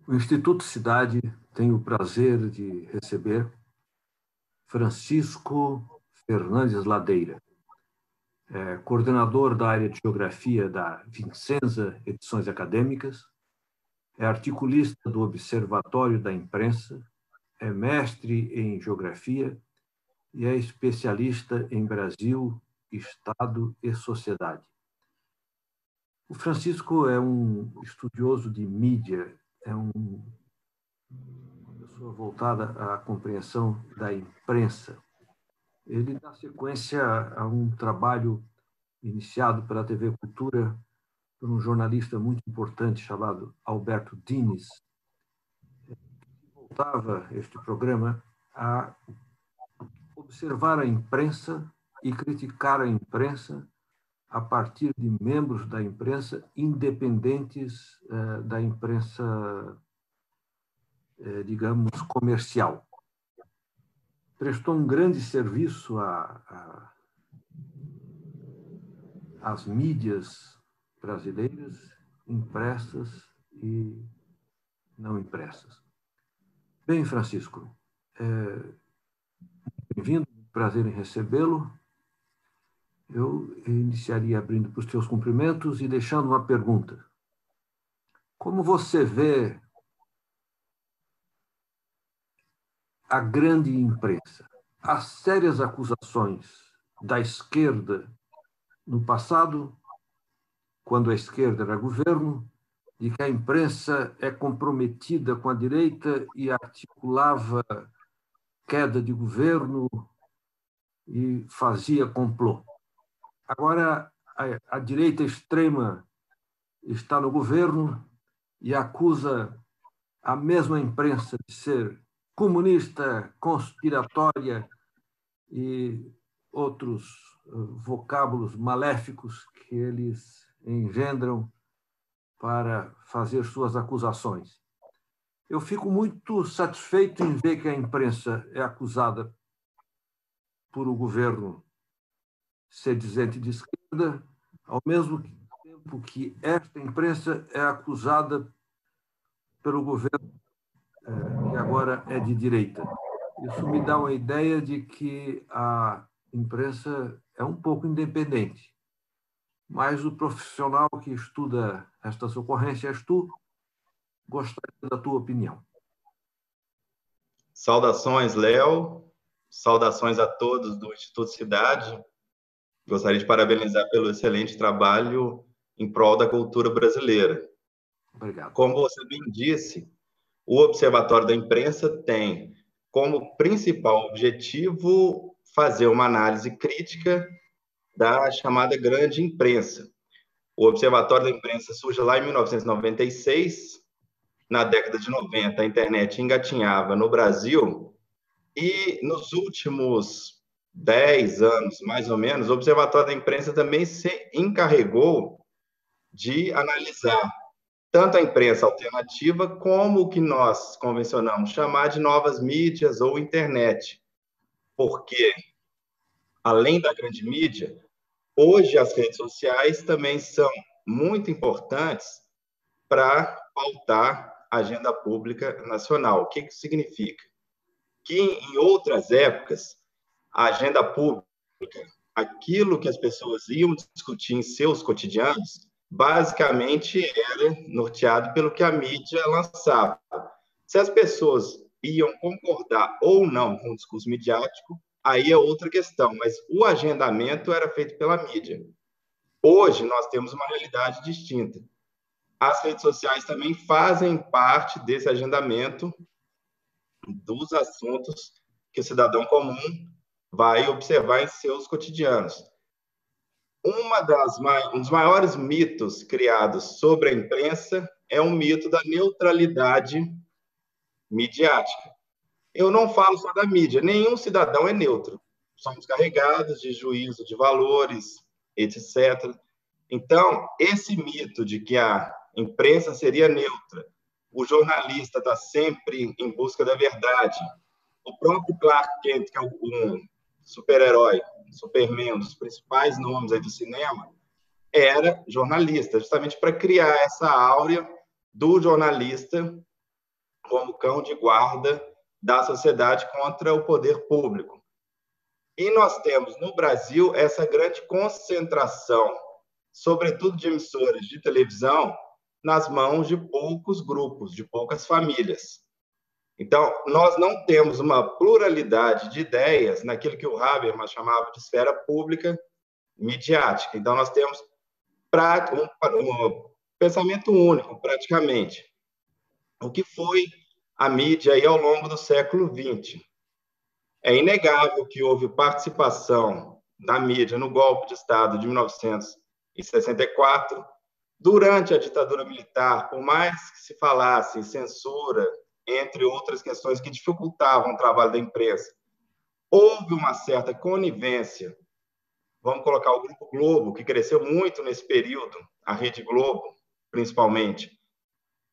O Instituto Cidade tem o prazer de receber Francisco Fernandes Ladeira, coordenador da área de Geografia da Vincenza Edições Acadêmicas, é articulista do Observatório da Imprensa, é mestre em Geografia e é especialista em Brasil, Estado e Sociedade. O Francisco é um estudioso de mídia, é uma pessoa voltada à compreensão da imprensa. Ele dá sequência a um trabalho iniciado pela TV Cultura por um jornalista muito importante chamado Alberto Dines. Voltava este programa a observar a imprensa e criticar a imprensa a partir de membros da imprensa independentes da imprensa, digamos, comercial. Prestou um grande serviço às mídias brasileiras, impressas e não impressas. Bem, Francisco, bem-vindo, prazer em recebê-lo. Eu iniciaria abrindo para os teus cumprimentos e deixando uma pergunta. Como você vê a grande imprensa? As sérias acusações da esquerda no passado, quando a esquerda era governo, de que a imprensa é comprometida com a direita e articulava queda de governo e fazia complô. Agora, a direita extrema está no governo e acusa a mesma imprensa de ser comunista, conspiratória e outros vocábulos maléficos que eles engendram para fazer suas acusações. Eu fico muito satisfeito em ver que a imprensa é acusada por o governo ser dizente de esquerda, ao mesmo tempo que esta imprensa é acusada pelo governo que agora é de direita. Isso me dá uma ideia de que a imprensa é um pouco independente, mas o profissional que estuda estas ocorrências, tu, gostaria da tua opinião. Saudações, Léo. Saudações a todos do Instituto Cidade. Gostaria de parabenizar pelo excelente trabalho em prol da cultura brasileira. Obrigado. Como você bem disse, o Observatório da Imprensa tem como principal objetivo fazer uma análise crítica da chamada grande imprensa. O Observatório da Imprensa surge lá em 1996. Na década de 90, a internet engatinhava no Brasil e nos últimos 10 anos, mais ou menos, o Observatório da Imprensa também se encarregou de analisar tanto a imprensa alternativa como o que nós convencionamos chamar de novas mídias ou internet. Porque, além da grande mídia, hoje as redes sociais também são muito importantes para pautar a agenda pública nacional. O que isso significa? Que em outras épocas, a agenda pública, aquilo que as pessoas iam discutir em seus cotidianos, basicamente era norteado pelo que a mídia lançava. Se as pessoas iam concordar ou não com o discurso midiático, aí é outra questão, mas o agendamento era feito pela mídia. Hoje, nós temos uma realidade distinta. As redes sociais também fazem parte desse agendamento dos assuntos que o cidadão comum vai observar em seus cotidianos. Um dos maiores mitos criados sobre a imprensa é o mito da neutralidade midiática. Eu não falo só da mídia, nenhum cidadão é neutro. Somos carregados de juízo de valores, etc. Então, esse mito de que a imprensa seria neutra, o jornalista está sempre em busca da verdade, o próprio Clark Kent, que é um super-herói, Superman, um dos principais nomes aí do cinema, era jornalista, justamente para criar essa áurea do jornalista como cão de guarda da sociedade contra o poder público. E nós temos no Brasil essa grande concentração, sobretudo de emissoras de televisão, nas mãos de poucos grupos, de poucas famílias. Então, nós não temos uma pluralidade de ideias naquilo que o Habermas chamava de esfera pública midiática. Então, nós temos um pensamento único, praticamente. O que foi a mídia aí ao longo do século XX? É inegável que houve participação da mídia no golpe de Estado de 1964, durante a ditadura militar, por mais que se falasse em censura, entre outras questões que dificultavam o trabalho da imprensa, houve uma certa conivência. Vamos colocar o Grupo Globo, que cresceu muito nesse período, a Rede Globo, principalmente,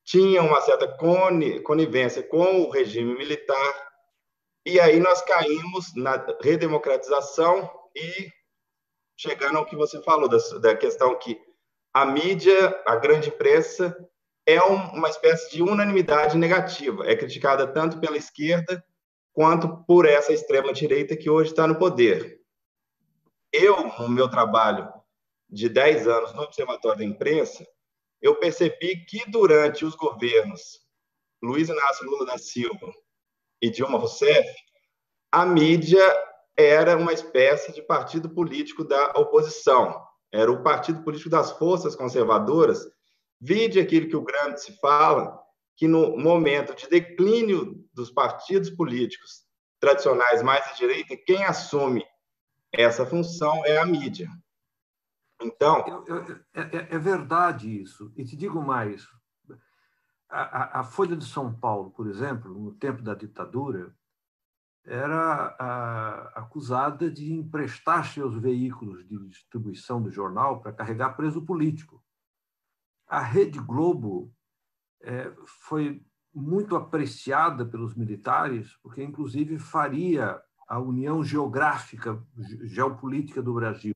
tinha uma certa conivência com o regime militar, e aí nós caímos na redemocratização e chegando ao que você falou, da questão que a mídia, a grande imprensa, é uma espécie de unanimidade negativa. É criticada tanto pela esquerda quanto por essa extrema-direita que hoje está no poder. Eu, no meu trabalho de 10 anos no Observatório da Imprensa, eu percebi que durante os governos Luiz Inácio Lula da Silva e Dilma Rousseff, a mídia era uma espécie de partido político da oposição. Era o partido político das forças conservadoras. Vide aquilo que o Gramsci fala, que no momento de declínio dos partidos políticos tradicionais mais à direita, quem assume essa função é a mídia. Então... É verdade isso. E te digo mais. A Folha de São Paulo, por exemplo, no tempo da ditadura, era acusada de emprestar seus veículos de distribuição do jornal para carregar preso político. A Rede Globo foi muito apreciada pelos militares, porque, inclusive, faria a união geográfica, geopolítica do Brasil.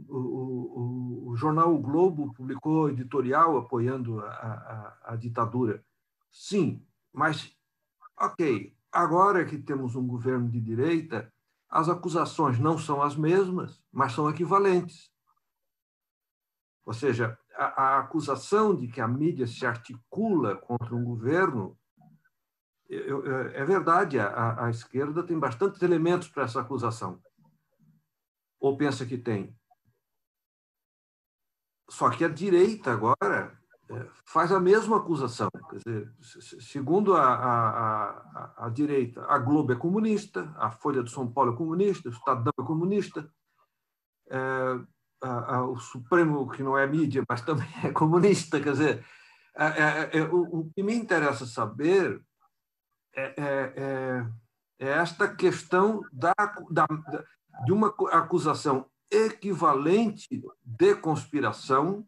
O jornal O Globo publicou editorial apoiando a ditadura. Sim, mas, ok, agora que temos um governo de direita, as acusações não são as mesmas, mas são equivalentes. Ou seja, a acusação de que a mídia se articula contra um governo, é verdade, a esquerda tem bastantes elementos para essa acusação. Ou pensa que tem. Só que a direita agora faz a mesma acusação. Quer dizer, segundo a direita, a Globo é comunista, a Folha de São Paulo é comunista, o Estadão é comunista, o Supremo, que não é mídia, mas também é comunista. Quer dizer, o que me interessa saber é esta questão de uma acusação equivalente de conspiração,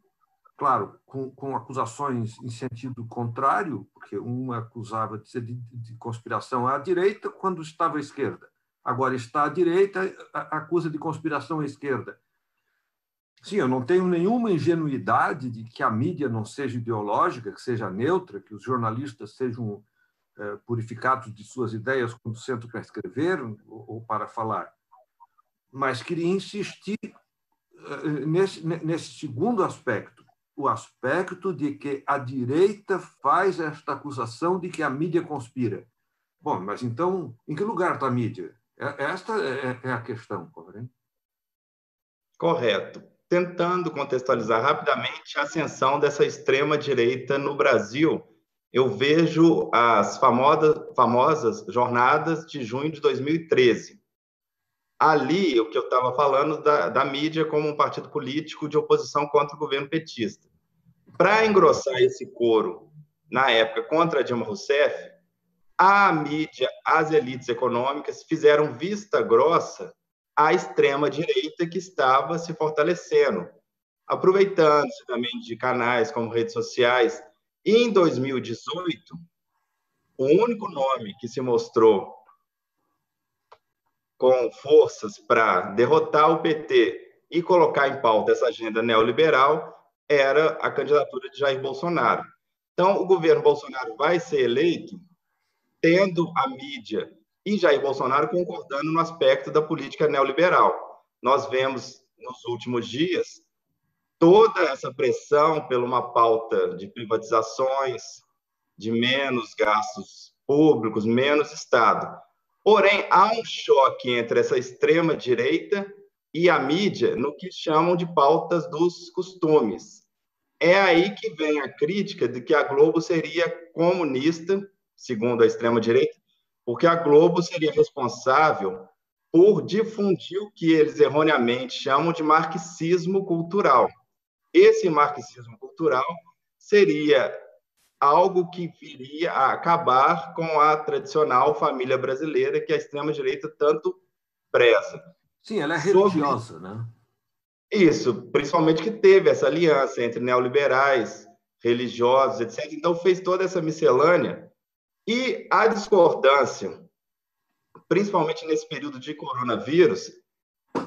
claro, com acusações em sentido contrário, porque uma acusava de conspiração à direita quando estava à esquerda. Agora está à direita, acusa de conspiração à esquerda. Sim, eu não tenho nenhuma ingenuidade de que a mídia não seja ideológica, que seja neutra, que os jornalistas sejam purificados de suas ideias quando sentam para escrever ou para falar. Mas queria insistir nesse segundo aspecto, o aspecto de que a direita faz esta acusação de que a mídia conspira. Bom, mas então, em que lugar está a mídia? Esta é a questão, correto? Correto. Tentando contextualizar rapidamente a ascensão dessa extrema-direita no Brasil, eu vejo as famosas jornadas de junho de 2013. Ali, o que eu estava falando da mídia como um partido político de oposição contra o governo petista. Para engrossar esse coro, na época, contra a Dilma Rousseff, a mídia, as elites econômicas fizeram vista grossa à extrema-direita que estava se fortalecendo, aproveitando-se também de canais como redes sociais. E em 2018, o único nome que se mostrou com forças para derrotar o PT e colocar em pauta essa agenda neoliberal era a candidatura de Jair Bolsonaro. Então, o governo Bolsonaro vai ser eleito tendo a mídia e Jair Bolsonaro concordando no aspecto da política neoliberal. Nós vemos nos últimos dias toda essa pressão por uma pauta de privatizações, de menos gastos públicos, menos Estado. Porém, há um choque entre essa extrema-direita e a mídia no que chamam de pautas dos costumes. É aí que vem a crítica de que a Globo seria comunista, segundo a extrema-direita, porque a Globo seria responsável por difundir o que eles erroneamente chamam de marxismo cultural. Esse marxismo cultural seria algo que viria a acabar com a tradicional família brasileira que a extrema-direita tanto preza. Sim, ela é religiosa, né? Isso, principalmente que teve essa aliança entre neoliberais, religiosos, etc. Então, fez toda essa miscelânea. E a discordância, principalmente nesse período de coronavírus,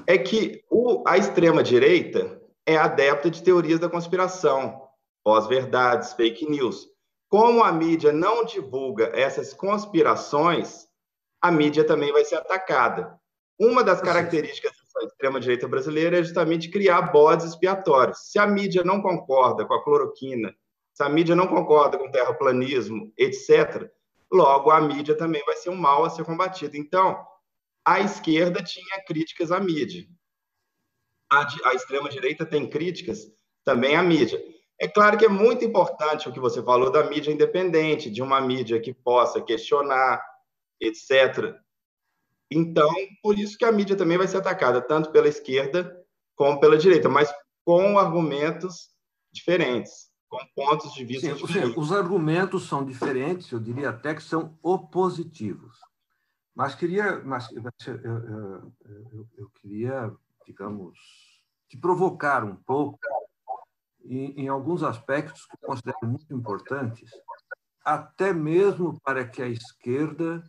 é que a extrema-direita é adepta de teorias da conspiração, pós-verdades, fake news. Como a mídia não divulga essas conspirações, a mídia também vai ser atacada. Uma das características da extrema-direita brasileira é justamente criar bodes expiatórios. Se a mídia não concorda com a cloroquina, se a mídia não concorda com o terraplanismo, etc., logo a mídia também vai ser um mal a ser combatido. Então, a esquerda tinha críticas à mídia. A extrema-direita tem críticas também à mídia. É claro que é muito importante o que você falou da mídia independente, de uma mídia que possa questionar, etc. Então, por isso que a mídia também vai ser atacada, tanto pela esquerda como pela direita, mas com argumentos diferentes, com pontos de vista diferentes. Os argumentos são diferentes, eu diria até que são opositivos. Mas eu queria, digamos, te provocar um pouco em alguns aspectos que eu considero muito importantes, até mesmo para que a esquerda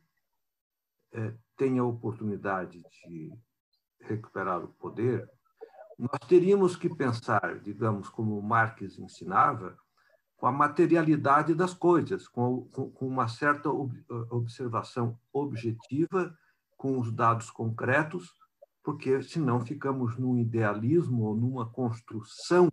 tenha a oportunidade de recuperar o poder. Nós teríamos que pensar, digamos, como Marx ensinava, com a materialidade das coisas, com uma certa observação objetiva, com os dados concretos, porque senão ficamos num idealismo ou numa construção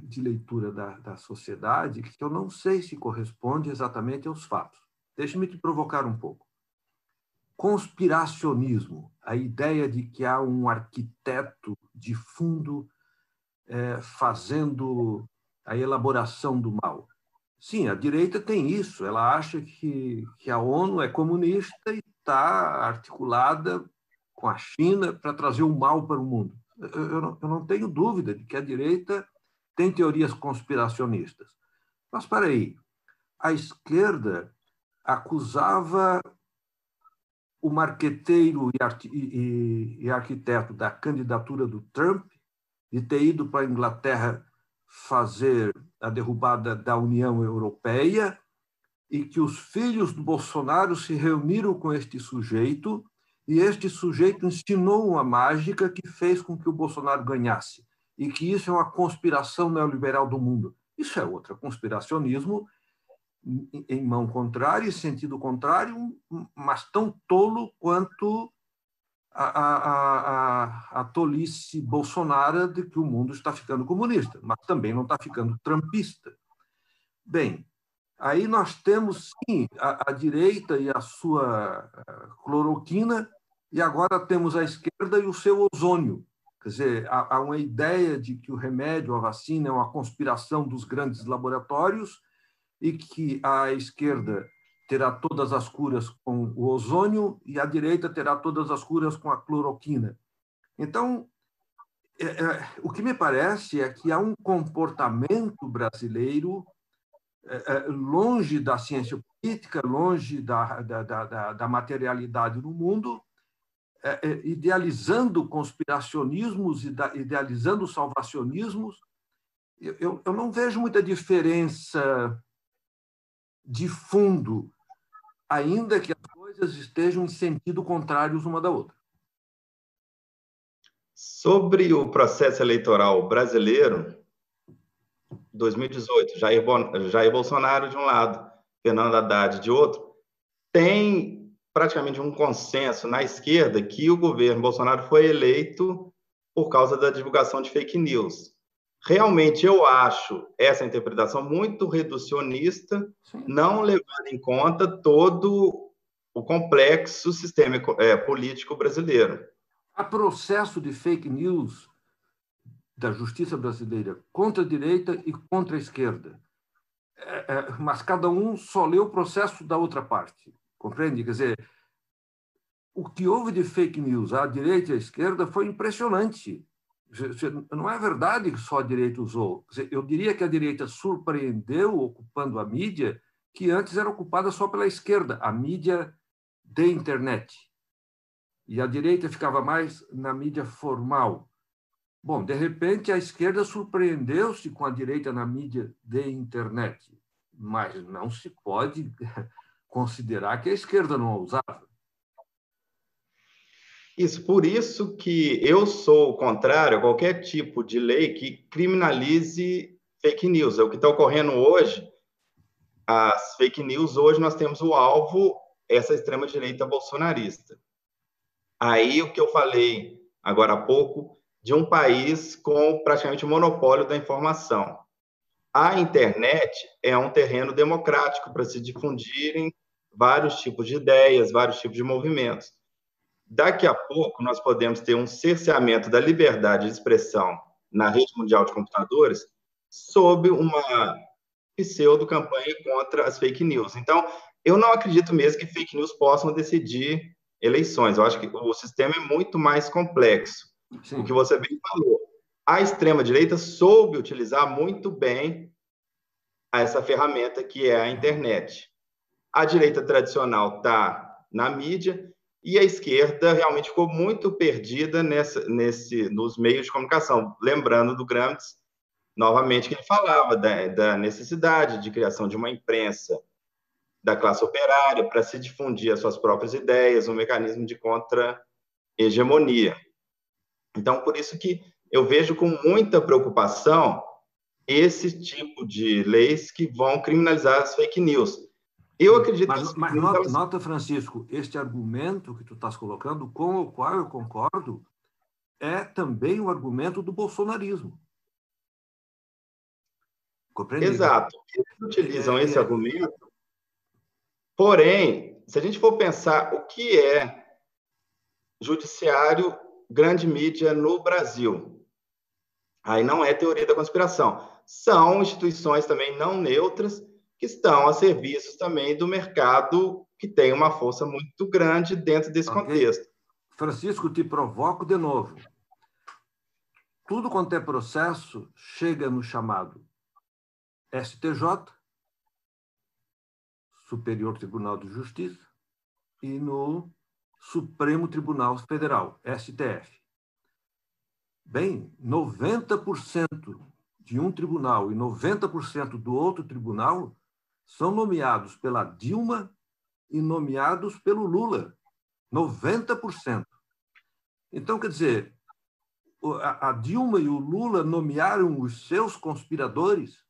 de leitura da sociedade que eu não sei se corresponde exatamente aos fatos. Deixe-me te provocar um pouco. Conspiracionismo, a ideia de que há um arquiteto de fundo fazendo a elaboração do mal. Sim, a direita tem isso. Ela acha que a ONU é comunista e está articulada com a China para trazer o mal para o mundo. Eu não tenho dúvida de que a direita tem teorias conspiracionistas. Mas, espera aí, a esquerda acusava o marqueteiro e arquiteto da candidatura do Trump de ter ido para a Inglaterra fazer a derrubada da União Europeia e que os filhos do Bolsonaro se reuniram com este sujeito e este sujeito ensinou uma mágica que fez com que o Bolsonaro ganhasse e que isso é uma conspiração neoliberal do mundo. Isso é outro conspiracionismo em mão contrária e sentido contrário, mas tão tolo quanto a tolice bolsonara de que o mundo está ficando comunista, mas também não está ficando trumpista. Bem, aí nós temos, sim, a direita e a sua cloroquina, e agora temos a esquerda e o seu ozônio. Quer dizer, há uma ideia de que o remédio, a vacina, é uma conspiração dos grandes laboratórios e que a esquerda terá todas as curas com o ozônio e a direita terá todas as curas com a cloroquina. Então, o que me parece é que há um comportamento brasileiro longe da ciência política, longe da materialidade no mundo, idealizando conspiracionismos, idealizando salvacionismos. Eu não vejo muita diferença de fundo, ainda que as coisas estejam em sentido contrários uma da outra. Sobre o processo eleitoral brasileiro, 2018, Jair Bolsonaro de um lado, Fernando Haddad de outro, tem praticamente um consenso na esquerda que o governo Bolsonaro foi eleito por causa da divulgação de fake news. Realmente, eu acho essa interpretação muito reducionista, Sim. não levando em conta todo o complexo sistema político brasileiro. Há processo de fake news da justiça brasileira contra a direita e contra a esquerda. Mas cada um só lê o processo da outra parte. Compreende? Quer dizer, o que houve de fake news à direita e à esquerda foi impressionante. Não é verdade que só a direita usou. Eu diria que a direita surpreendeu ocupando a mídia que antes era ocupada só pela esquerda, a mídia de internet. E a direita ficava mais na mídia formal. Bom, de repente, a esquerda surpreendeu-se com a direita na mídia de internet, mas não se pode considerar que a esquerda não a usava. Isso, por isso que eu sou contrário a qualquer tipo de lei que criminalize fake news. É o que está ocorrendo hoje. As fake news, hoje nós temos o alvo, essa extrema-direita bolsonarista. Aí o que eu falei agora há pouco, de um país com praticamente o monopólio da informação. A internet é um terreno democrático para se difundirem vários tipos de ideias, vários tipos de movimentos. Daqui a pouco, nós podemos ter um cerceamento da liberdade de expressão na rede mundial de computadores sob uma pseudo-campanha contra as fake news. Então, eu não acredito mesmo que fake news possam decidir eleições. Eu acho que o sistema é muito mais complexo. Sim. O que você bem falou. A extrema-direita soube utilizar muito bem essa ferramenta que é a internet. A direita tradicional está na mídia e a esquerda realmente ficou muito perdida nos meios de comunicação. Lembrando do Gramsci, novamente, que ele falava da necessidade de criação de uma imprensa da classe operária para se difundir as suas próprias ideias, um mecanismo de contra-hegemonia. Então, por isso que eu vejo com muita preocupação esse tipo de leis que vão criminalizar as fake news. Eu acredito mas nota, Francisco, este argumento que tu estás colocando, com o qual eu concordo, é também o argumento do bolsonarismo. Compreende? Exato. Eles utilizam esse argumento, porém, se a gente for pensar o que é judiciário, grande mídia no Brasil, aí não é teoria da conspiração. São instituições também não neutras que estão a serviço também do mercado, que tem uma força muito grande dentro desse contexto. Francisco, te provoco de novo. Tudo quanto é processo chega no chamado STJ, Superior Tribunal de Justiça, e no Supremo Tribunal Federal, STF. Bem, 90% de um tribunal e 90% do outro tribunal são nomeados pela Dilma e nomeados pelo Lula. 90%. Então, quer dizer, a Dilma e o Lula nomearam os seus conspiradores.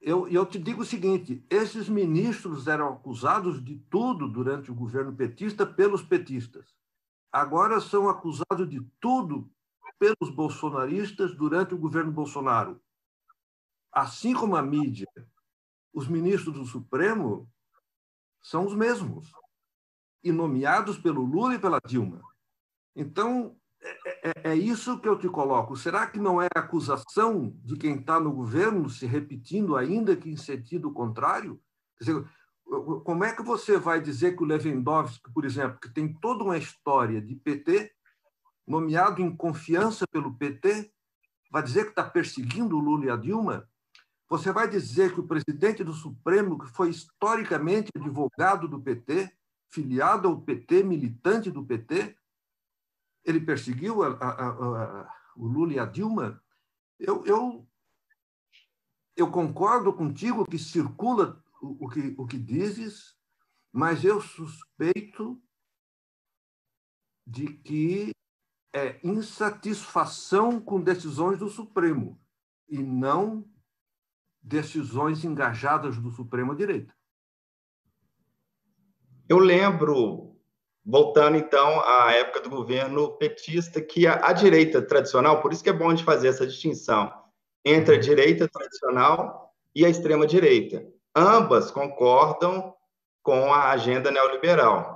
Eu te digo o seguinte, esses ministros eram acusados de tudo durante o governo petista pelos petistas. Agora são acusados de tudo pelos bolsonaristas durante o governo Bolsonaro. Assim como a mídia, os ministros do Supremo são os mesmos, e nomeados pelo Lula e pela Dilma. Então, é isso que eu te coloco. Será que não é acusação de quem está no governo se repetindo, ainda que em sentido contrário? Quer dizer, como é que você vai dizer que o Lewandowski, por exemplo, que tem toda uma história de PT, nomeado em confiança pelo PT, vai dizer que está perseguindo o Lula e a Dilma? Você vai dizer que o presidente do Supremo, que foi historicamente advogado do PT, filiado ao PT, militante do PT, ele perseguiu o Lula e a Dilma? Eu concordo contigo que circula o que dizes, mas eu suspeito de que é insatisfação com decisões do Supremo e não decisões engajadas do Supremo à direita. Eu lembro, voltando então à época do governo petista, que a direita tradicional, por isso que é bom de fazer essa distinção entre a direita tradicional e a extrema-direita. Ambas concordam com a agenda neoliberal.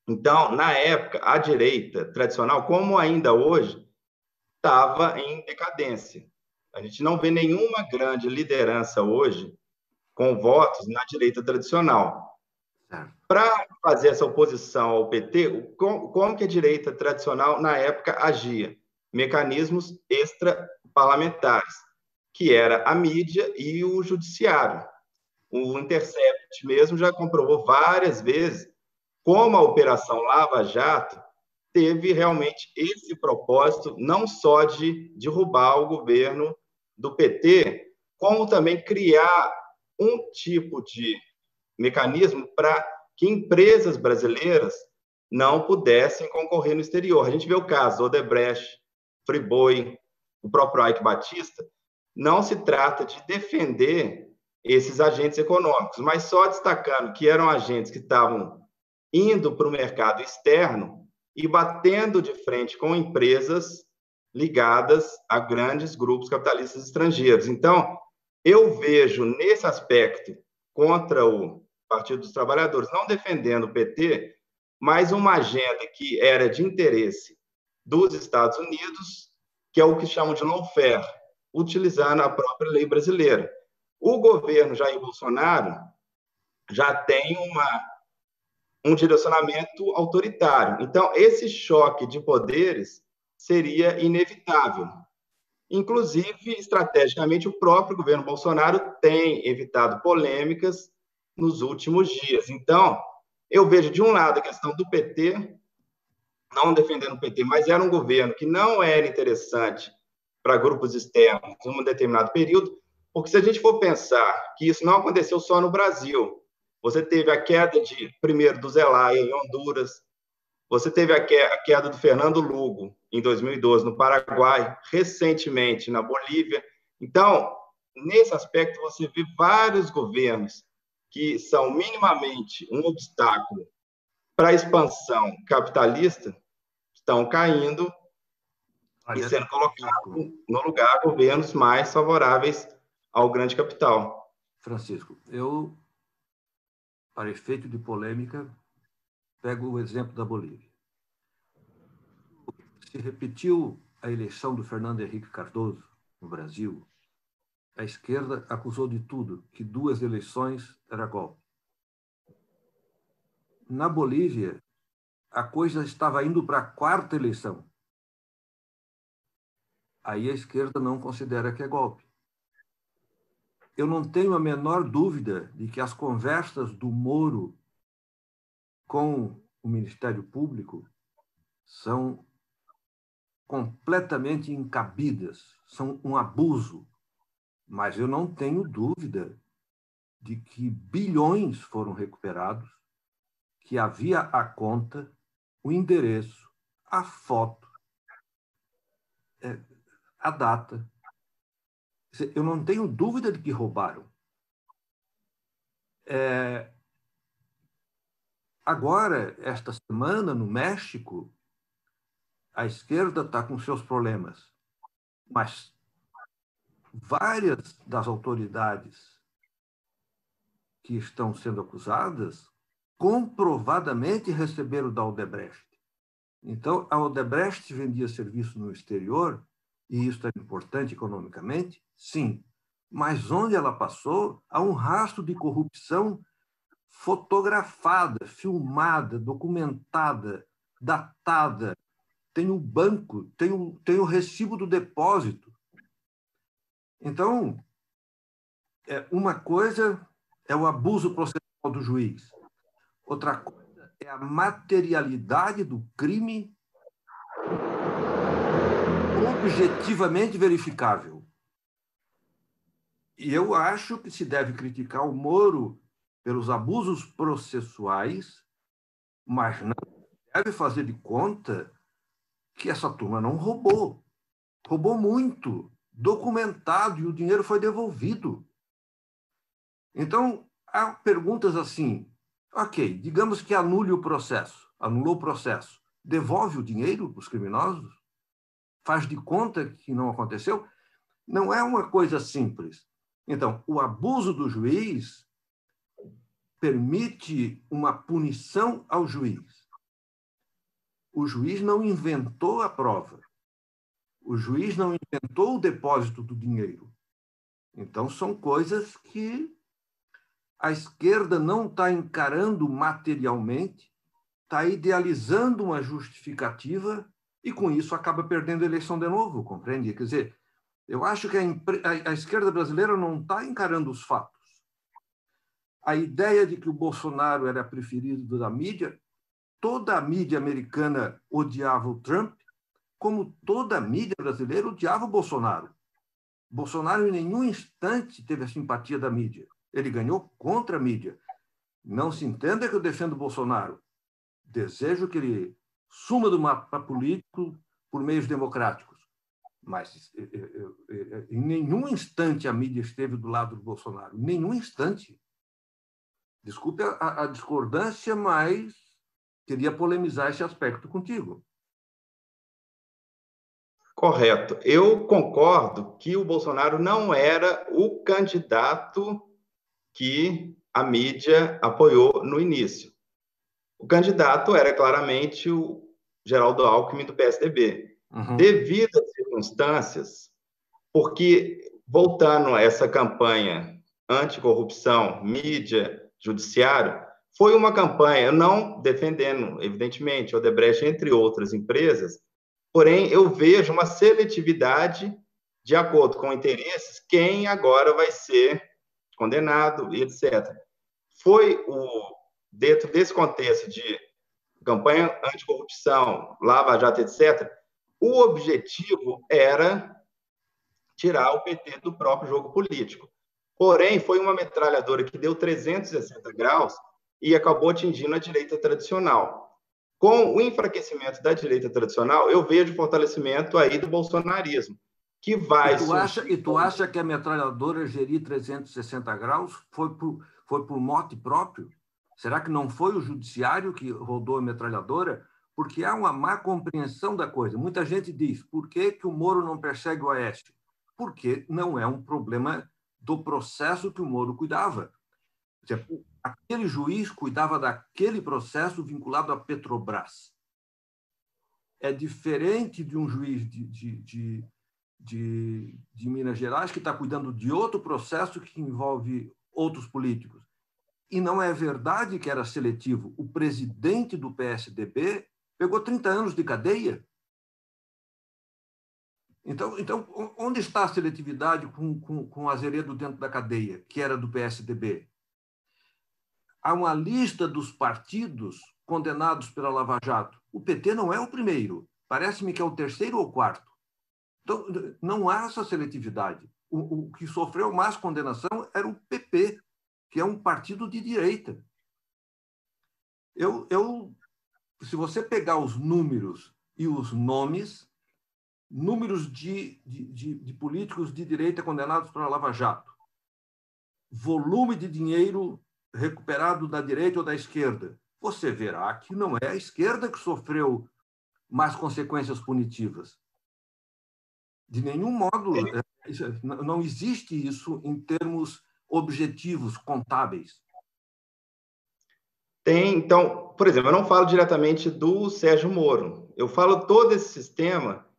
Então, na época, a direita tradicional, como ainda hoje, estava em decadência. A gente não vê nenhuma grande liderança hoje com votos na direita tradicional. Para fazer essa oposição ao PT, como que a direita tradicional, na época, agia? Mecanismos extraparlamentares, que era a mídia e o judiciário. O Intercept mesmo já comprovou várias vezes como a Operação Lava Jato teve realmente esse propósito, não só de derrubar o governo do PT, como também criar um tipo de mecanismo para que empresas brasileiras não pudessem concorrer no exterior. A gente vê o caso Odebrecht, Friboi, o próprio Eike Batista. Não se trata de defender esses agentes econômicos, mas só destacando que eram agentes que estavam indo para o mercado externo e batendo de frente com empresas ligadas a grandes grupos capitalistas estrangeiros. Então, eu vejo nesse aspecto contra o Partido dos Trabalhadores, não defendendo o PT, mas uma agenda que era de interesse dos Estados Unidos, que é o que chamam de lawfare, utilizando a própria lei brasileira. O governo Jair Bolsonaro já tem um direcionamento autoritário. Então, esse choque de poderes seria inevitável. Inclusive, estrategicamente, o próprio governo Bolsonaro tem evitado polêmicas nos últimos dias. Então, eu vejo, de um lado, a questão do PT, não defendendo o PT, mas era um governo que não era interessante para grupos externos em um determinado período, porque se a gente for pensar que isso não aconteceu só no Brasil, você teve a queda primeiro do Zelaya em Honduras, você teve a queda do Fernando Lugo em 2012 no Paraguai, recentemente na Bolívia. Então, nesse aspecto, você vê vários governos que são minimamente um obstáculo para a expansão capitalista estão caindo e sendo colocados no lugar governos mais favoráveis ao grande capital. Francisco, eu, para efeito de polêmica, pego o exemplo da Bolívia. Se repetiu a eleição do Fernando Henrique Cardoso no Brasil, a esquerda acusou de tudo, que 2 eleições era golpe. Na Bolívia, a coisa estava indo para a 4ª eleição. Aí a esquerda não considera que é golpe. Eu não tenho a menor dúvida de que as conversas do Moro com o Ministério Público são completamente incabidas, são um abuso. Mas eu não tenho dúvida de que bilhões foram recuperados, que havia a conta, o endereço, a foto, a data. Eu não tenho dúvida de que roubaram. Agora, esta semana, no México, a esquerda está com seus problemas, mas várias das autoridades que estão sendo acusadas comprovadamente receberam da Odebrecht. Então, a Odebrecht vendia serviço no exterior, e isso é importante economicamente, sim, mas onde ela passou, há um rastro de corrupção fotografada, filmada, documentada, datada. Tem o banco, tem o recibo do depósito. Então, uma coisa é o abuso processual do juiz, outra coisa é a materialidade do crime objetivamente verificável. E eu acho que se deve criticar o Moro pelos abusos processuais, mas não deve fazer de conta que essa turma não roubou. Roubou muito, documentado, e o dinheiro foi devolvido. Então, há perguntas assim, ok, digamos que anule o processo, anulou o processo, devolve o dinheiro para os criminosos? Faz de conta que não aconteceu? Não é uma coisa simples. Então, o abuso do juiz permite uma punição ao juiz. O juiz não inventou a prova. O juiz não inventou o depósito do dinheiro. Então, são coisas que a esquerda não está encarando materialmente, está idealizando uma justificativa e, com isso, acaba perdendo a eleição de novo, compreende? Quer dizer, eu acho que a esquerda brasileira não está encarando os fatos. A ideia de que o Bolsonaro era preferido da mídia, toda a mídia americana odiava o Trump, como toda a mídia brasileira odiava o Bolsonaro. Bolsonaro, em nenhum instante, teve a simpatia da mídia. Ele ganhou contra a mídia. Não se entenda que eu defendo o Bolsonaro. Desejo que ele suma do mapa político por meios democráticos. Mas em nenhum instante a mídia esteve do lado do Bolsonaro. Em nenhum instante. Desculpe a discordância, mas queria polemizar esse aspecto contigo. Correto. Eu concordo que o Bolsonaro não era o candidato que a mídia apoiou no início. O candidato era claramente o Geraldo Alckmin, do PSDB. Uhum. Devido às circunstâncias, porque, voltando a essa campanha anticorrupção, mídia, judiciário, foi uma campanha, não defendendo, evidentemente, Odebrecht, entre outras empresas, porém, eu vejo uma seletividade de acordo com interesses, quem agora vai ser condenado, etc. Dentro desse contexto de campanha anticorrupção, Lava Jato, etc., o objetivo era tirar o PT do próprio jogo político. Porém, foi uma metralhadora que deu 360 graus e acabou atingindo a direita tradicional. Com o enfraquecimento da direita tradicional, eu vejo o fortalecimento aí do bolsonarismo, que vai surgir... E tu acha que a metralhadora gerir 360 graus foi por mote próprio? Será que não foi o judiciário que rodou a metralhadora? Porque há uma má compreensão da coisa. Muita gente diz, por que o Moro não persegue o Aécio? Porque não é um problema do processo que o Moro cuidava. Aquele juiz cuidava daquele processo vinculado à Petrobras. É diferente de um juiz de Minas Gerais que está cuidando de outro processo que envolve outros políticos. E não é verdade que era seletivo. O presidente do PSDB pegou 30 anos de cadeia. Então onde está a seletividade com Azeredo dentro da cadeia, que era do PSDB? Há uma lista dos partidos condenados pela Lava Jato. O PT não é o primeiro. Parece-me que é o terceiro ou quarto. Então, não há essa seletividade. O que sofreu mais condenação era o PP, que é um partido de direita. Se você pegar os números e os nomes, números de políticos de direita condenados pela Lava Jato, volume de dinheiro recuperado da direita ou da esquerda, você verá que não é a esquerda que sofreu mais consequências punitivas. De nenhum modo, não existe isso em termos objetivos, contábeis. Então, por exemplo, eu não falo diretamente do Sérgio Moro. Eu falo todo esse sistema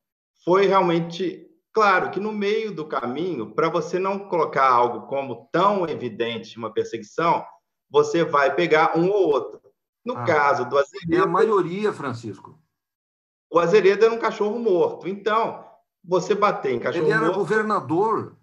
foi realmente claro que no meio do caminho, para você não colocar algo como tão evidente uma perseguição, você vai pegar um ou outro. No caso do Azeredo... É a maioria, Francisco. O Azeredo era um cachorro morto. Então, você bater em cachorro morto... Ele era governador.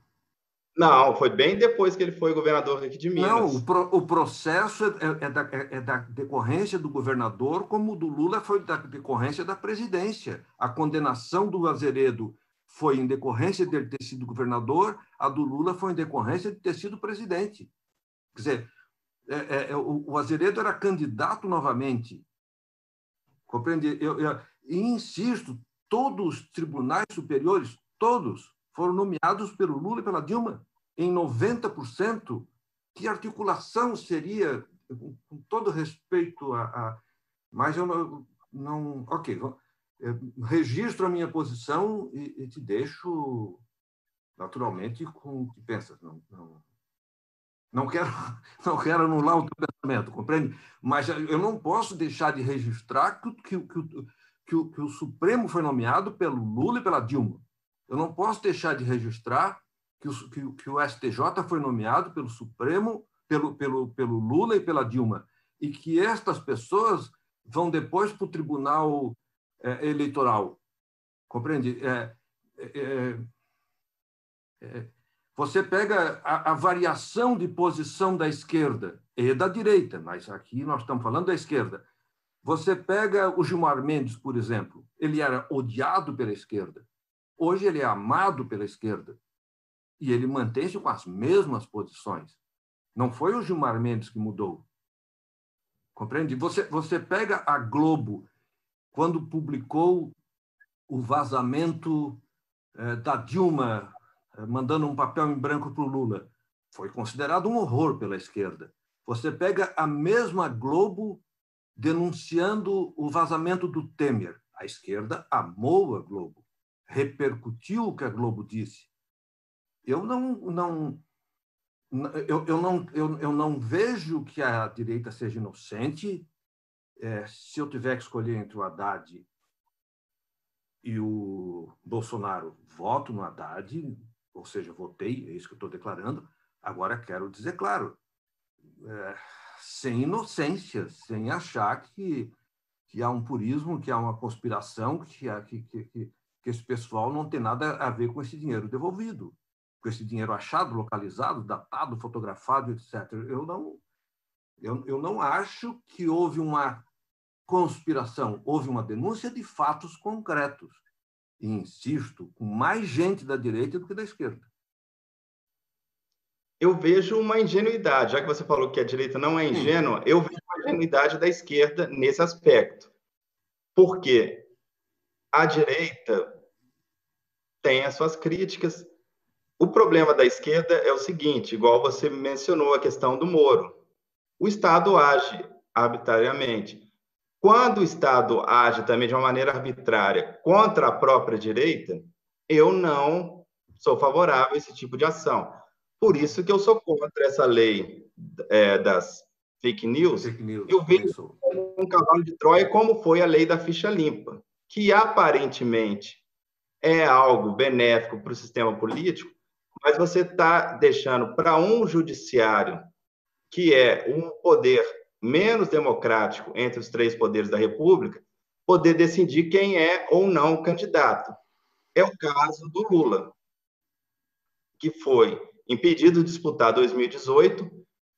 Não, foi bem depois que ele foi governador aqui de Minas. Não, o processo é da decorrência do governador, como o do Lula foi da decorrência da presidência. A condenação do Azeredo foi em decorrência de ele ter sido governador, a do Lula foi em decorrência de ter sido presidente. Quer dizer, o Azeredo era candidato novamente. Compreende? E insisto, todos os tribunais superiores, todos, foram nomeados pelo Lula e pela Dilma, em 90%. Que articulação seria, com todo respeito mas eu não ok, registro a minha posição e te deixo, naturalmente, com o que pensas. Não quero, não quero anular o teu pensamento, compreende? Mas eu não posso deixar de registrar que o Supremo foi nomeado pelo Lula e pela Dilma. Eu não posso deixar de registrar que o STJ foi nomeado pelo Supremo, pelo Lula e pela Dilma, e que estas pessoas vão depois para o Tribunal Eleitoral. Compreende? Você pega a variação de posição da esquerda e da direita, mas aqui nós estamos falando da esquerda. Você pega o Gilmar Mendes, por exemplo, ele era odiado pela esquerda. Hoje ele é amado pela esquerda. E ele mantém-se com as mesmas posições. Não foi o Gilmar Mendes que mudou. Compreende? Você pega a Globo, quando publicou o vazamento da Dilma, mandando um papel em branco para o Lula, foi considerado um horror pela esquerda. Você pega a mesma Globo denunciando o vazamento do Temer. A esquerda amou a Globo, repercutiu o que a Globo disse. Eu não vejo que a direita seja inocente. Se eu tiver que escolher entre o Haddad e o Bolsonaro, voto no Haddad, ou seja, votei, é isso que eu estou declarando. Agora quero dizer claro, sem inocência, sem achar que há um purismo, que há uma conspiração, que esse pessoal não tem nada a ver com esse dinheiro devolvido, com esse dinheiro achado, localizado, datado, fotografado, etc. Eu não acho que houve uma conspiração, houve uma denúncia de fatos concretos. E, insisto, com mais gente da direita do que da esquerda. Eu vejo uma ingenuidade, já que você falou que a direita não é ingênua, eu vejo uma ingenuidade da esquerda nesse aspecto. Porque a direita tem as suas críticas. O problema da esquerda é o seguinte, igual você mencionou a questão do Moro. O Estado age arbitrariamente. Quando o Estado age também de uma maneira arbitrária contra a própria direita, eu não sou favorável a esse tipo de ação. Por isso que eu sou contra essa lei das fake news. Eu vejo como um cavalo de Troia, como foi a lei da ficha limpa, que aparentemente é algo benéfico para o sistema político, mas você está deixando para um judiciário, que é um poder menos democrático entre os três poderes da República, poder decidir quem é ou não o candidato. É o caso do Lula, que foi impedido de disputar 2018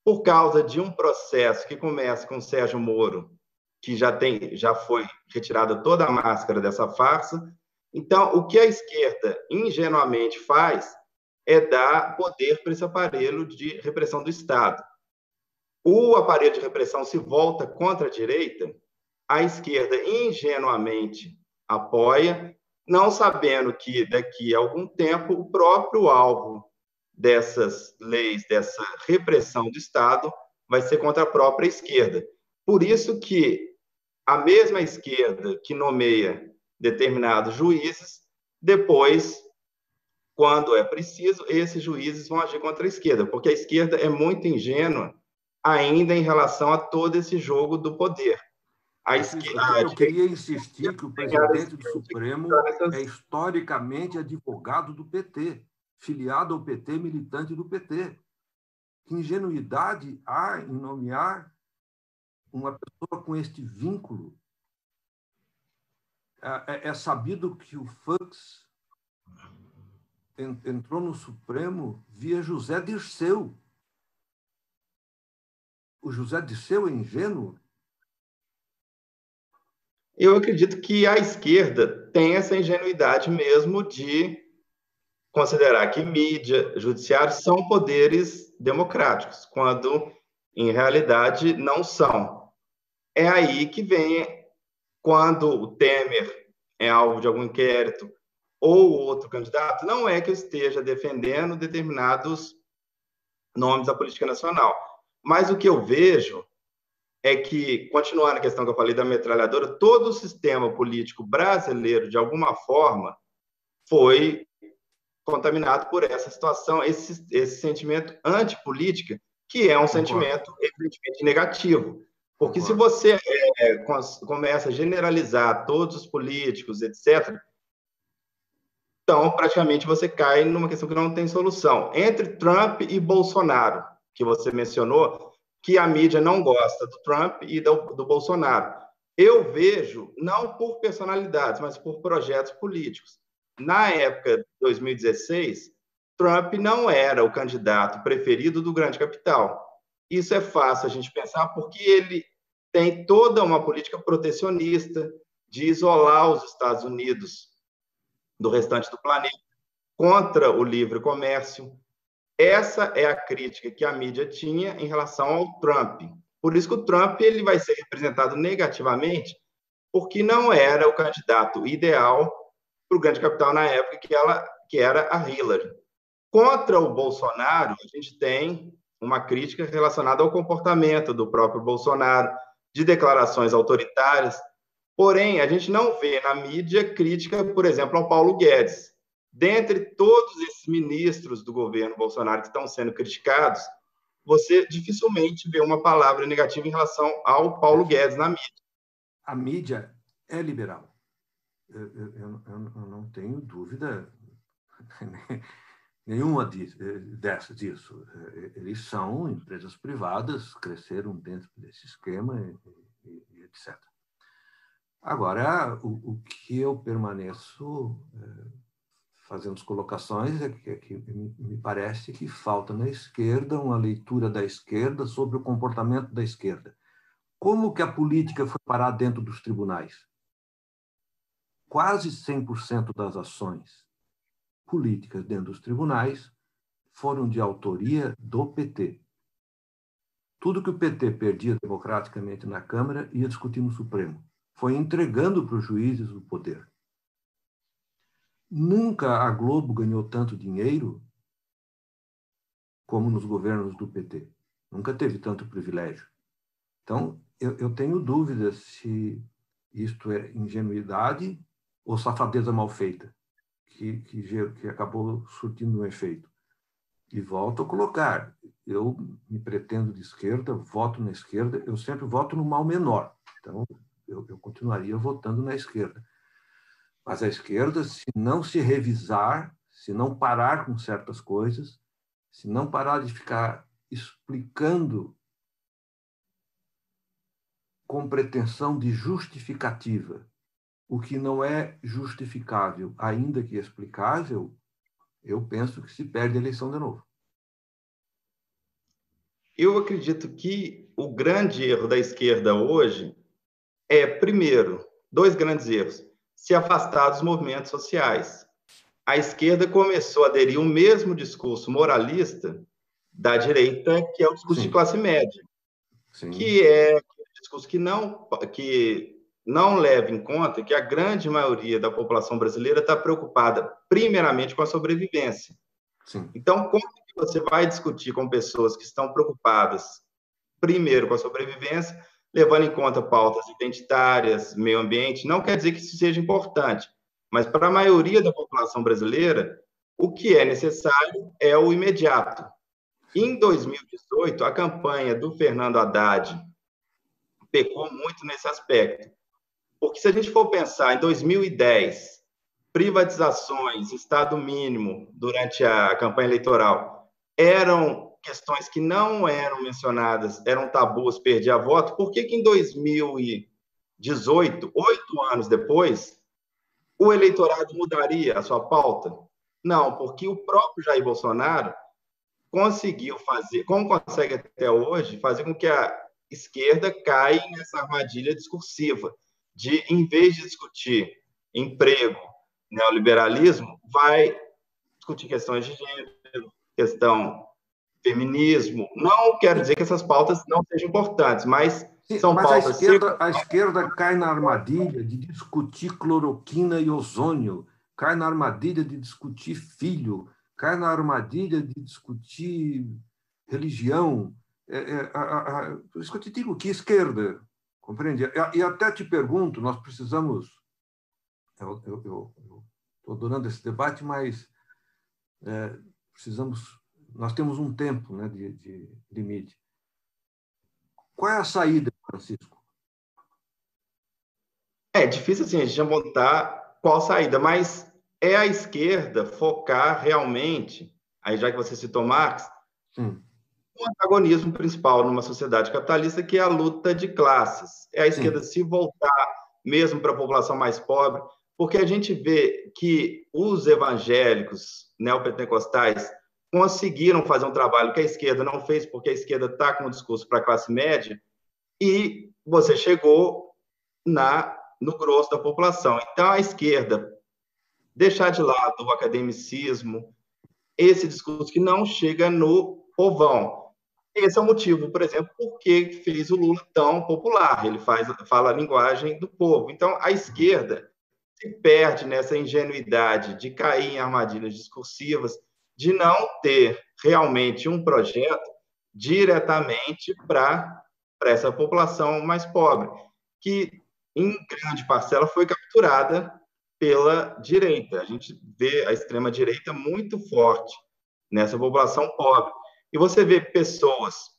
por causa de um processo que começa com o Sérgio Moro, que já foi retirada toda a máscara dessa farsa. Então, o que a esquerda ingenuamente faz é dar poder para esse aparelho de repressão do Estado. O aparelho de repressão se volta contra a direita, a esquerda ingenuamente apoia, não sabendo que daqui a algum tempo o próprio alvo dessas leis, dessa repressão do Estado, vai ser contra a própria esquerda. Por isso que a mesma esquerda que nomeia determinados juízes, depois, quando é preciso, esses juízes vão agir contra a esquerda, porque a esquerda é muito ingênua ainda em relação a todo esse jogo do poder. Eu queria insistir que o presidente do Supremo é historicamente advogado do PT, filiado ao PT, militante do PT. Que ingenuidade há em nomear uma pessoa com este vínculo? É sabido que o Fux entrou no Supremo via José Dirceu. O José Dirceu é ingênuo? Eu acredito que a esquerda tem essa ingenuidade mesmo de considerar que mídia, judiciário são poderes democráticos, quando, em realidade, não são. É aí que vem, quando o Temer é alvo de algum inquérito, ou outro candidato, não é que eu esteja defendendo determinados nomes da política nacional. Mas o que eu vejo é que, continuando a questão que eu falei da metralhadora, todo o sistema político brasileiro, de alguma forma, foi contaminado por essa situação, esse sentimento antipolítica, que é um sentimento, evidentemente, negativo. Porque se você começa a generalizar todos os políticos, etc., então, praticamente, você cai numa questão que não tem solução. Entre Trump e Bolsonaro, que você mencionou, que a mídia não gosta do Trump e do Bolsonaro. Eu vejo, não por personalidades, mas por projetos políticos. Na época de 2016, Trump não era o candidato preferido do grande capital. Isso é fácil a gente pensar, porque ele tem toda uma política protecionista de isolar os Estados Unidos do restante do planeta, contra o livre comércio. Essa é a crítica que a mídia tinha em relação ao Trump. Por isso que o Trump ele vai ser representado negativamente, porque não era o candidato ideal para o grande capital na época, que era a Hillary. Contra o Bolsonaro, a gente tem uma crítica relacionada ao comportamento do próprio Bolsonaro, de declarações autoritárias. Porém, a gente não vê na mídia crítica, por exemplo, ao Paulo Guedes. Dentre todos esses ministros do governo Bolsonaro que estão sendo criticados, você dificilmente vê uma palavra negativa em relação ao Paulo Guedes na mídia. A mídia é liberal. Eu não tenho dúvida nenhuma disso. Eles são empresas privadas, cresceram dentro desse esquema e etc. Agora, o que eu permaneço fazendo as colocações é que me parece que falta na esquerda uma leitura da esquerda sobre o comportamento da esquerda. Como que a política foi parar dentro dos tribunais? Quase 100% das ações políticas dentro dos tribunais foram de autoria do PT. Tudo que o PT perdia democraticamente na Câmara ia discutir no Supremo. Foi entregando para os juízes o poder. Nunca a Globo ganhou tanto dinheiro como nos governos do PT. Nunca teve tanto privilégio. Então, eu tenho dúvidas se isto é ingenuidade ou safadeza mal feita, que acabou surtindo um efeito. E volto a colocar, eu me pretendo de esquerda, voto na esquerda, eu sempre voto no mal menor. Então, eu continuaria votando na esquerda. Mas a esquerda, se não se revisar, se não parar com certas coisas, se não parar de ficar explicando com pretensão de justificativa o que não é justificável, ainda que explicável, eu penso que se perde a eleição de novo. Eu acredito que o grande erro da esquerda hoje é, primeiro, dois grandes erros: se afastar dos movimentos sociais. A esquerda começou a aderir o mesmo discurso moralista da direita, que é o discurso de classe média. Sim. Que é um discurso que não leva em conta que a grande maioria da população brasileira está preocupada primeiramente com a sobrevivência. Sim. Então, como que você vai discutir com pessoas que estão preocupadas primeiro com a sobrevivência, levando em conta pautas identitárias, meio ambiente? Não quer dizer que isso seja importante, mas para a maioria da população brasileira, o que é necessário é o imediato. Em 2018, a campanha do Fernando Haddad pecou muito nesse aspecto. Porque se a gente for pensar em 2010, privatizações, Estado mínimo durante a campanha eleitoral, eram questões que não eram mencionadas, eram tabus, perdia voto. Por que em 2018, 8 anos depois, o eleitorado mudaria a sua pauta? Não, porque o próprio Jair Bolsonaro conseguiu fazer, como consegue até hoje, fazer com que a esquerda caia nessa armadilha discursiva de, em vez de discutir emprego, neoliberalismo, vai discutir questões de gênero, questão feminismo. Não quero dizer que essas pautas não sejam importantes, mas Sim, São mas pautas a esquerda cai na armadilha de discutir cloroquina e ozônio, cai na armadilha de discutir filho, cai na armadilha de discutir religião. Por isso que eu te digo que esquerda, compreende? E até te pergunto, nós precisamos... Eu estou adorando esse debate, mas nós temos um tempo, né, de limite. Qual é a saída, Francisco? É difícil assim, a gente apontar qual saída, mas é a esquerda focar realmente, aí já que você citou Marx, o antagonismo principal numa sociedade capitalista, que é a luta de classes. É a esquerda se voltar mesmo para a população mais pobre, porque a gente vê que os evangélicos neopentecostais conseguiram fazer um trabalho que a esquerda não fez, porque a esquerda está com um discurso para a classe média, e você chegou no grosso da população. Então, a esquerda deixar de lado o academicismo, esse discurso que não chega no povão. Esse é o motivo, por exemplo, por que fez o Lula tão popular. Ele fala a linguagem do povo. Então, a esquerda se perde nessa ingenuidade de cair em armadilhas discursivas, de não ter realmente um projeto diretamente para essa população mais pobre, que em grande parcela foi capturada pela direita. A gente vê a extrema-direita muito forte nessa população pobre. E você vê pessoas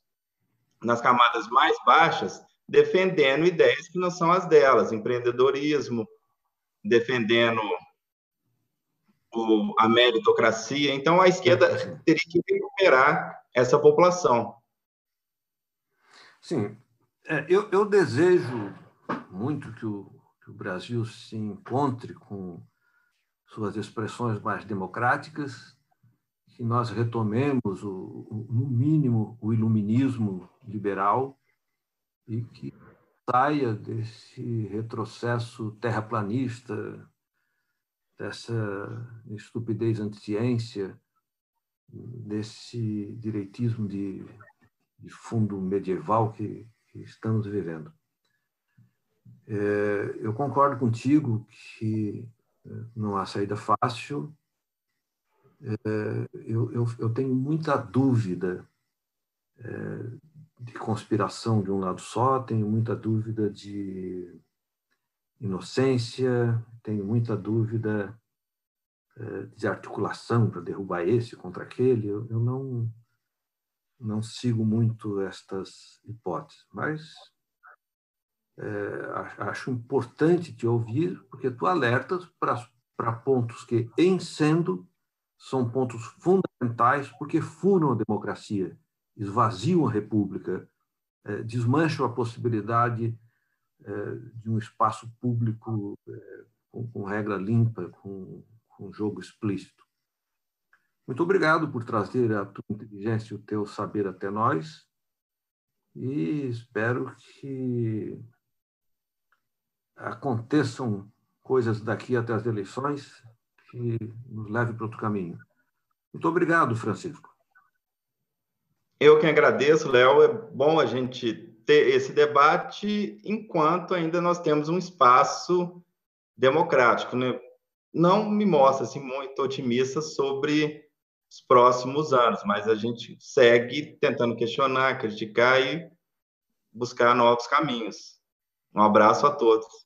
nas camadas mais baixas defendendo ideias que não são as delas, empreendedorismo, defendendo a meritocracia. Então, a esquerda teria que recuperar essa população. Sim, eu desejo muito que o Brasil se encontre com suas expressões mais democráticas, que nós retomemos, no mínimo, o iluminismo liberal e que saia desse retrocesso terraplanista, dessa estupidez anti-ciência, desse direitismo de fundo medieval que estamos vivendo. Eu concordo contigo que não há saída fácil. Eu tenho muita dúvida de conspiração de um lado só, tenho muita dúvida de inocência, tenho muita dúvida de articulação para derrubar esse contra aquele. Eu não sigo muito estas hipóteses, mas acho importante te ouvir, porque tu alertas para pontos que, em sendo, são pontos fundamentais, porque furam a democracia, esvaziam a república, desmancham a possibilidade de um espaço público com regra limpa, com jogo explícito. Muito obrigado por trazer a tua inteligência e o teu saber até nós, e espero que aconteçam coisas daqui até as eleições que nos levem para outro caminho. Muito obrigado, Francisco. Eu que agradeço, Léo. É bom a gente ter esse debate enquanto ainda nós temos um espaço democrático, né? Não me mostra assim, muito otimista sobre os próximos anos, mas a gente segue tentando questionar, criticar e buscar novos caminhos. Um abraço a todos.